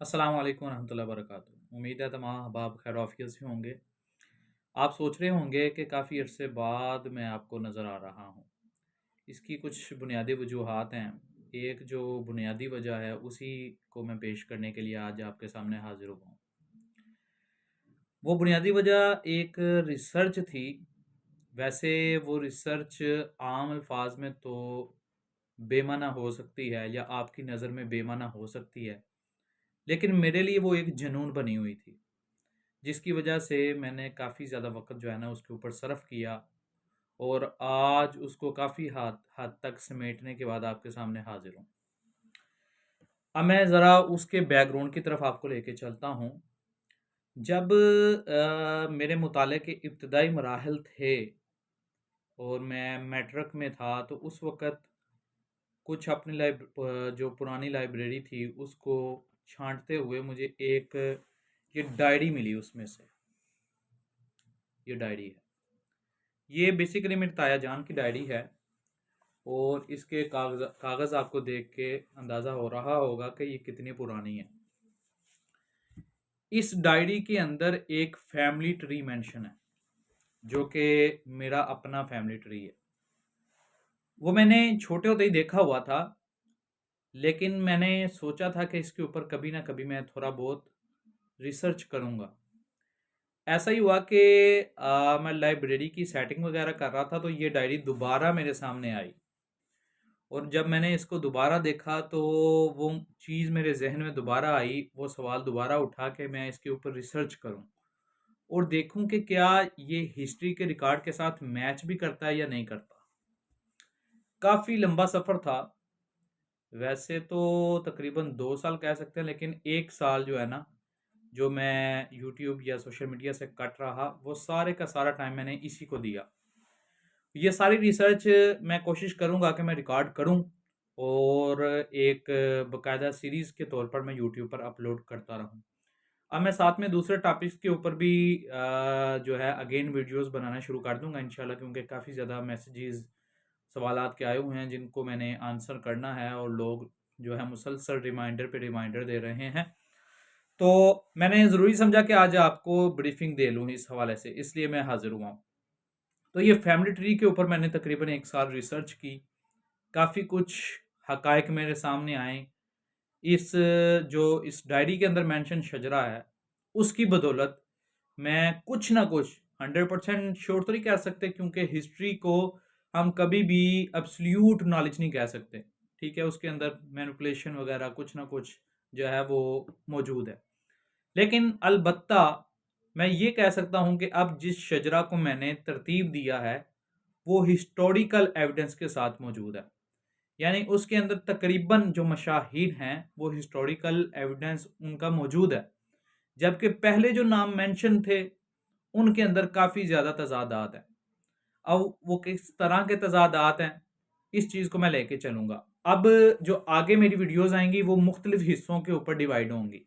अस्सलाम वालेकुम रहमतुल्लाहि व बरकातुहू। उम्मीद है तमाम अहबाब खैर आफियत से होंगे। आप सोच रहे होंगे कि काफ़ी अरसे बाद मैं आपको नज़र आ रहा हूँ। इसकी कुछ बुनियादी वजूहात हैं। एक जो बुनियादी वजह है उसी को मैं पेश करने के लिए आज आपके सामने हाज़िर हुआ हूँ। वो बुनियादी वजह एक रिसर्च थी। वैसे वो रिसर्च आम अल्फाज में तो बेमाना हो सकती है या आपकी नज़र में बेमाना हो सकती है, लेकिन मेरे लिए वो एक जुनून बनी हुई थी, जिसकी वजह से मैंने काफ़ी ज़्यादा वक़्त जो है ना उसके ऊपर सर्फ़ किया और आज उसको काफ़ी हद हद तक समेटने के बाद आपके सामने हाज़िर हूँ। अब मैं ज़रा उसके बैकग्राउंड की तरफ आपको लेके चलता हूँ। जब मेरे मुताले के इब्तदाई मराहिल थे और मैं मैट्रिक में था, तो उस वक़्त कुछ अपनी जो पुरानी लाइब्रेरी थी उसको छाँटते हुए मुझे एक ये डायरी मिली उसमें से। ये डायरी है। ये बेसिकली मेरे ताया जान की डायरी है और इसके कागज़ आपको देख के अंदाज़ा हो रहा होगा कि ये कितनी पुरानी है। इस डायरी के अंदर एक फैमिली ट्री मेंशन है, जो कि मेरा अपना फैमिली ट्री है। वो मैंने छोटे होते ही देखा हुआ था, लेकिन मैंने सोचा था कि इसके ऊपर कभी ना कभी मैं थोड़ा बहुत रिसर्च करूँगा। ऐसा ही हुआ कि मैं लाइब्रेरी की सेटिंग वगैरह कर रहा था, तो ये डायरी दोबारा मेरे सामने आई और जब मैंने इसको दोबारा देखा तो वो चीज़ मेरे ज़हन में दोबारा आई, वो सवाल दोबारा उठा कि मैं इसके ऊपर रिसर्च करूं और देखूं कि क्या ये हिस्ट्री के रिकॉर्ड के साथ मैच भी करता है या नहीं करता। काफ़ी लंबा सफ़र था। वैसे तो तकरीबन 2 साल कह सकते हैं, लेकिन 1 साल जो है ना, जो मैं यूट्यूब या सोशल मीडिया से कट रहा, वो सारे का सारा टाइम मैंने इसी को दिया। ये सारी रिसर्च मैं कोशिश करूँगा कि मैं रिकॉर्ड करूँ और एक बाकायदा सीरीज़ के तौर पर मैं यूट्यूब पर अपलोड करता रहूँ। अब मैं साथ में दूसरे टॉपिक्स के ऊपर भी जो है अगेन वीडियोस बनाना शुरू कर दूँगा इंशाल्लाह, क्योंकि काफ़ी ज़्यादा मैसेजेस सवालात के आए हुए हैं जिनको मैंने आंसर करना है और लोग जो है मुसलसल रिमाइंडर पे रिमाइंडर दे रहे हैं। तो मैंने ज़रूरी समझा कि आज आपको ब्रीफिंग दे लूँ इस हवाले से, इसलिए मैं हाज़िर हुआ हूँ। तो ये फैमिली ट्री के ऊपर मैंने तकरीबन 1 साल रिसर्च की। काफ़ी कुछ हकायक मेरे सामने आए। इस जो इस डायरी के अंदर मेंशन शजरा है, उसकी बदौलत मैं कुछ ना कुछ 100% श्योर तो नहीं कह सकते, क्योंकि हिस्ट्री को हम कभी भी एब्सोल्यूट नॉलेज नहीं कह सकते। ठीक है, उसके अंदर मैनिपुलेशन वगैरह कुछ ना कुछ जो है वो मौजूद है। लेकिन अलबत्ता मैं ये कह सकता हूँ कि अब जिस शजरा को मैंने तरतीब दिया है, वो हिस्टोरिकल एविडेंस के साथ मौजूद है। यानी उसके अंदर तकरीबन जो मशाहिर हैं वो हिस्टोरिकल एविडेंस उनका मौजूद है, जबकि पहले जो नाम मेंशन थे उनके अंदर काफ़ी ज़्यादा तज़ादात हैं। अब वो किस तरह के तज़ादात हैं, इस चीज़ को मैं लेके चलूँगा। अब जो आगे मेरी वीडियोज़ आएँगी वो मुख्तलिफ हिस्सों के ऊपर डिवाइड होंगी।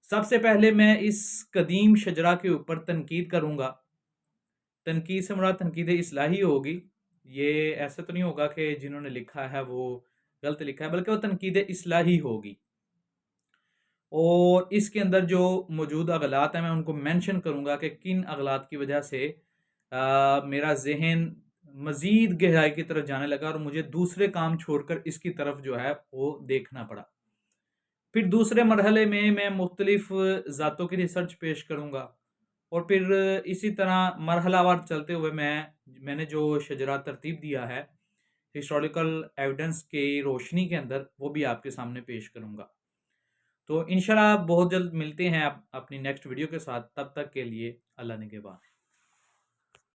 सबसे पहले मैं इस कदीम शजरा के ऊपर तनकीद करूँगा। तनकीद से मुराद तनकीद इस्लाही होगी। ये ऐसा तो नहीं होगा कि जिन्होंने लिखा है वो गलत लिखा है, बल्कि वो तनकीद इस्लाही होगी और इसके अंदर जो मौजूद अगलात हैं मैं उनको मेंशन करूँगा कि किन अगलात की वजह से मेरा ज़हन मज़ीद गहराई की तरफ जाने लगा और मुझे दूसरे काम छोड़कर इसकी तरफ जो है वो देखना पड़ा। फिर दूसरे मरहले में मैं मुख्तलिफ ज़ातों की रिसर्च पेश करूँगा और फिर इसी तरह मरहलावार चलते हुए मैंने जो शजरा तरतीब दिया है हिस्टोरिकल एविडेंस की रोशनी के अंदर, वो भी आपके सामने पेश करूँगा। तो इंशाल्लाह बहुत जल्द मिलते हैं अपनी नेक्स्ट वीडियो के साथ। तब तक के लिए अल्लाह निगहबान।